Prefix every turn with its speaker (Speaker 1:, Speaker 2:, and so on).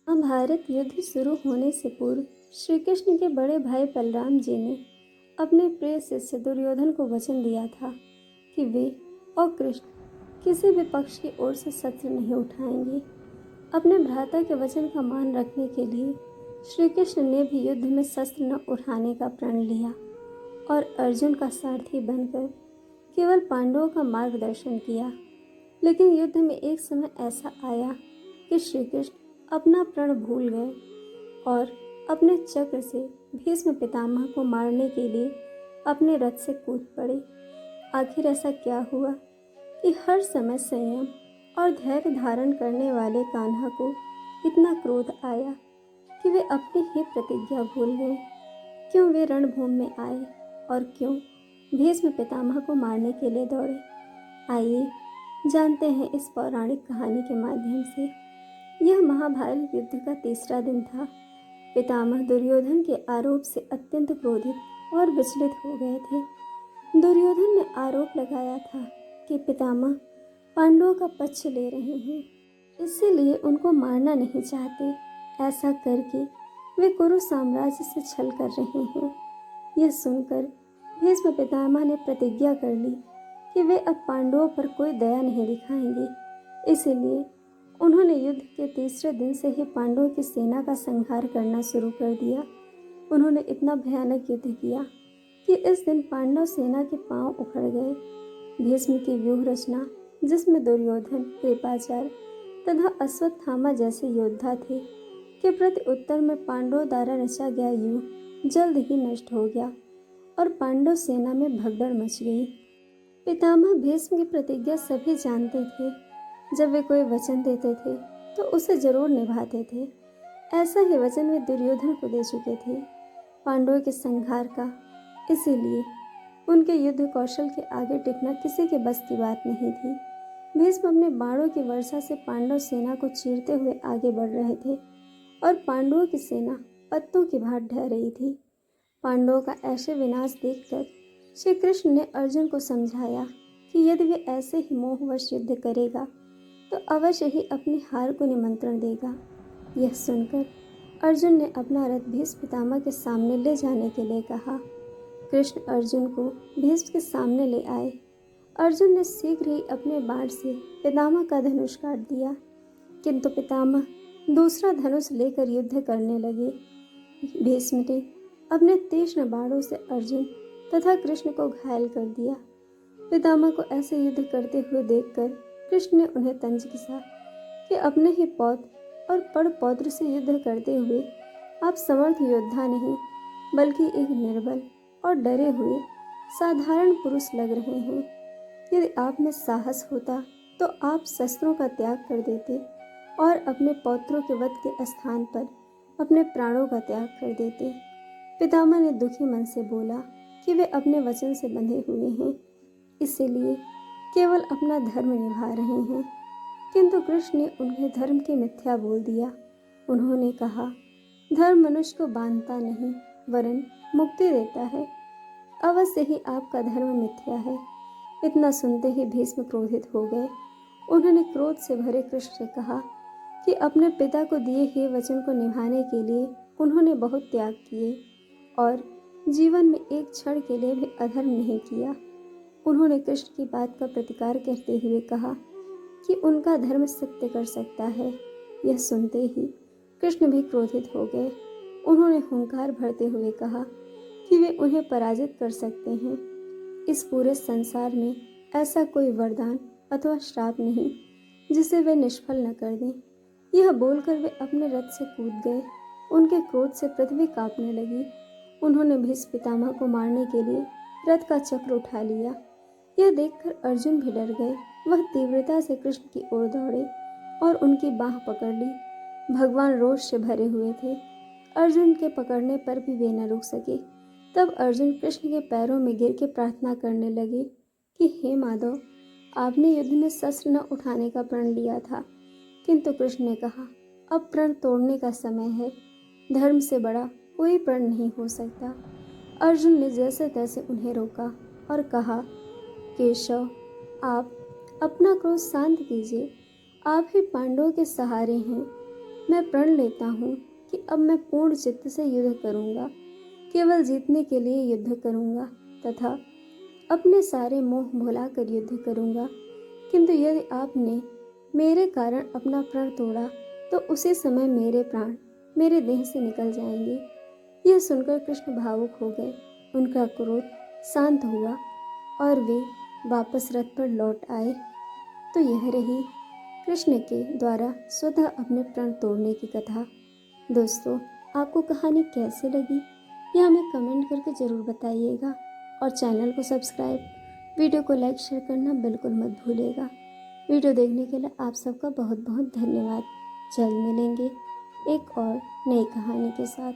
Speaker 1: महाभारत युद्ध शुरू होने से पूर्व श्री कृष्ण के बड़े भाई बलराम जी ने अपने प्रिय शिष्य दुर्योधन को वचन दिया था कि वे और कृष्ण किसी भी पक्ष की ओर से शस्त्र नहीं उठाएंगे। अपने भ्राता के वचन का मान रखने के लिए श्री कृष्ण ने भी युद्ध में शस्त्र न उठाने का प्रण लिया और अर्जुन का सारथी बनकर केवल पांडवों का मार्गदर्शन किया। लेकिन युद्ध में एक समय ऐसा आया कि श्री कृष्ण अपना प्रण भूल गए और अपने चक्र से भीष्म पितामह को मारने के लिए अपने रथ से कूद पड़े। आखिर ऐसा क्या हुआ कि हर समय संयम और धैर्य धारण करने वाले कान्हा को इतना क्रोध आया कि वे अपनी ही प्रतिज्ञा भूल गए। क्यों वे रणभूमि में आए और क्यों भीष्म पितामह को मारने के लिए दौड़े? आइए जानते हैं इस पौराणिक कहानी के माध्यम से। यह महाभारत युद्ध का तीसरा दिन था। पितामह दुर्योधन के आरोप से अत्यंत क्रोधित और विचलित हो गए थे। दुर्योधन ने आरोप लगाया था कि पितामह पांडवों का पक्ष ले रहे हैं, इसीलिए उनको मारना नहीं चाहते। ऐसा करके वे कुरु साम्राज्य से छल कर रहे हैं। यह सुनकर भीष्म पितामह ने प्रतिज्ञा कर ली कि वे अब पांडवों पर कोई दया नहीं दिखाएंगे। इसीलिए उन्होंने युद्ध के तीसरे दिन से ही पांडवों की सेना का संहार करना शुरू कर दिया। उन्होंने इतना भयानक युद्ध किया कि इस दिन पांडव सेना के पांव उखड़ गए। भीष्म की व्यूह रचना, जिसमें दुर्योधन, कृपाचार्य तथा अश्वत्थामा जैसे योद्धा थे, के प्रति उत्तर में पांडवों द्वारा रचा गया व्यूह जल्द ही नष्ट हो गया और पांडव सेना में भगदड़ मच गई। पितामह भीष्म की प्रतिज्ञा सभी जानते थे। जब वे कोई वचन देते थे तो उसे जरूर निभाते थे। ऐसा ही वचन वे दुर्योधन को दे चुके थे, पांडवों के संहार का। इसीलिए उनके युद्ध कौशल के आगे टिकना किसी के बस की बात नहीं थी। भीष्म अपने बाणों की वर्षा से पांडव सेना को चीरते हुए आगे बढ़ रहे थे और पांडवों की सेना पत्तों की भांति ढह रही थी। पांडवों का ऐसे विनाश देखकर श्री कृष्ण ने अर्जुन को समझाया कि यदि वे ऐसे ही मोहवश युद्ध करेगा तो अवश्य ही अपनी हार को निमंत्रण देगा। यह सुनकर अर्जुन ने अपना रथ भीष्म पितामह के सामने ले जाने के लिए कहा। कृष्ण अर्जुन को भीष्म के सामने ले आए। अर्जुन ने शीघ्र ही अपने बाण से पितामह का धनुष काट दिया, किंतु पितामह दूसरा धनुष लेकर युद्ध करने लगे। भीष्म ने अपने तीक्ष्ण बाणों से अर्जुन तथा कृष्ण को घायल कर दिया। पितामह को ऐसे युद्ध करते हुए देखकर कृष्ण ने उन्हें तंज कसा कि अपने ही पौत्र और पड़ पौत्र से युद्ध करते हुए आप समर्थ योद्धा नहीं, बल्कि एक निर्बल और डरे हुए साधारण पुरुष लग रहे हैं। यदि आप में साहस होता तो आप शस्त्रों का त्याग कर देते और अपने पौत्रों के वध के स्थान पर अपने प्राणों का त्याग कर देते। पितामह ने दुखी मन से बोला कि वे अपने वचन से बंधे हुए हैं, इसीलिए केवल अपना धर्म निभा रहे हैं। किंतु कृष्ण ने उन्हें धर्म की मिथ्या बोल दिया। उन्होंने कहा, धर्म मनुष्य को बांधता नहीं वरन मुक्ति देता है। अवश्य ही आपका धर्म मिथ्या है। इतना सुनते ही भीष्म क्रोधित हो गए। उन्होंने क्रोध से भरे कृष्ण से कहा कि अपने पिता को दिए हुए वचन को निभाने के लिए उन्होंने बहुत त्याग किए और जीवन में एक क्षण के लिए भी अधर्म नहीं किया। उन्होंने कृष्ण की बात का प्रतिकार करते हुए कहा कि उनका धर्म सत्य कर सकता है। यह सुनते ही कृष्ण भी क्रोधित हो गए। उन्होंने हुंकार भरते हुए कहा कि वे उन्हें पराजित कर सकते हैं। इस पूरे संसार में ऐसा कोई वरदान अथवा श्राप नहीं जिसे वे निष्फल न कर दें। यह बोलकर वे अपने रथ से कूद गए। उनके क्रोध से पृथ्वी कांपने लगी। उन्होंने भीष्म पितामह को मारने के लिए रथ का चक्र उठा लिया। यह देखकर अर्जुन भी डर गए। वह तीव्रता से कृष्ण की ओर दौड़े और उनकी बाह पकड़ ली। भगवान रोष से भरे हुए थे। अर्जुन के पकड़ने पर भी वे न रुक सके। तब अर्जुन कृष्ण के पैरों में गिर के प्रार्थना करने लगे कि हे माधव, आपने युद्ध में शस्त्र न उठाने का प्रण लिया था, किंतु कृष्ण ने कहा, अब प्रण तोड़ने का समय है। धर्म से बड़ा कोई प्रण नहीं हो सकता। अर्जुन ने जैसे तैसे उन्हें रोका और कहा, केशव, आप अपना क्रोध शांत कीजिए। आप ही पांडवों के सहारे हैं। मैं प्रण लेता हूँ कि अब मैं पूर्ण चित्त से युद्ध करूँगा, केवल जीतने के लिए युद्ध करूँगा तथा अपने सारे मोह भुलाकर युद्ध करूँगा। किंतु यदि आपने मेरे कारण अपना प्रण तोड़ा तो उसी समय मेरे प्राण मेरे देह से निकल जाएंगे। यह सुनकर कृष्ण भावुक हो गए। उनका क्रोध शांत हुआ और वे वापस रथ पर लौट आए। तो यह रही कृष्ण के द्वारा स्वतः अपने प्रण तोड़ने की कथा। दोस्तों, आपको कहानी कैसे लगी यह हमें कमेंट करके ज़रूर बताइएगा और चैनल को सब्सक्राइब, वीडियो को लाइक शेयर करना बिल्कुल मत भूलिएगा। वीडियो देखने के लिए आप सबका बहुत बहुत धन्यवाद। जल्द मिलेंगे एक और नई कहानी के साथ।